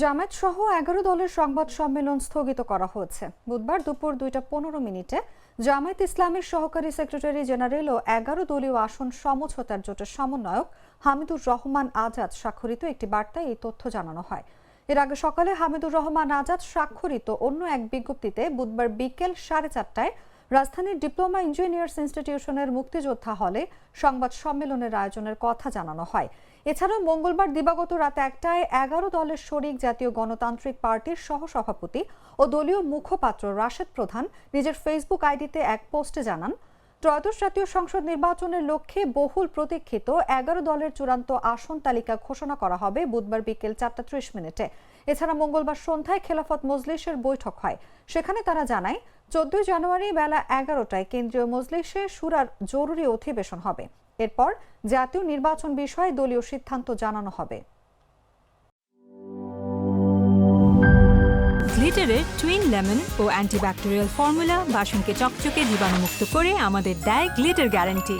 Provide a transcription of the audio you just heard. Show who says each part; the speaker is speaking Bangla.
Speaker 1: জামায়াত সহ ১১ দলের সংবাদ সম্মেলন স্থগিত করা হয়েছে। বুধবার দুপুর ২টা ১৫ জামায়াত ইসলামের সহকারী সেক্রেটারি জেনারেল ও ১১ দলীয় আসন সমঝোতার জোটের সমন্বয়ক হামিদুর রহমান আজাদ স্বাক্ষরিত একটি বার্তায় এই তথ্য জানানো হয়। এর আগে সকালে হামিদুর রহমান আজাদ স্বাক্ষরিত অন্য এক বিজ্ঞপ্তিতে বুধবার বিকেল 4:30টায় রাজধানীর ডিপ্লোমা ইঞ্জিনিয়ার্স ইনস্টিটিউশনের মুক্তিযোদ্ধা হলে সংবাদ সম্মেলনের আয়োজনের কথা জানানো হয়। এছাড়াও মঙ্গলবার দিবাগত রাত 1টায় ১১ দলের শরিক জাতীয় গণতান্ত্রিক পার্টির সহসভাপতি ও দলীয় মুখপাত্র রাশেদ প্রধান নিজের ফেসবুক আইডিতে এক পোস্টে জানান, ত্রয়োদশ জাতীয় সংসদ নির্বাচনের লক্ষ্যে বহুল প্রতীক্ষিত ১১ দলের চূড়ান্ত আসন তালিকা ঘোষণা করা হবে বুধবার বিকেল 4:30। এছাড়া মঙ্গলবার সন্ধ্যায় খেলাফত মজলিসের বৈঠক হয়। সেখানে তারা জানায়, 14 জানুয়ারি বেলা 11টায় কেন্দ্রীয় মজলিসে শুরার জরুরি অধিবেশন হবে। এরপর জাতীয় নির্বাচন বিষয়ে দলীয় সিদ্ধান্ত জানানো হবে।
Speaker 2: গ্লিটারের টুইন লেমন ও অ্যান্টিব্যাকটেরিয়াল ফর্মুলা বাসনকে চকচকে জীবাণুমুক্ত করে আমাদের দেয় গ্লিটার গ্যারান্টি।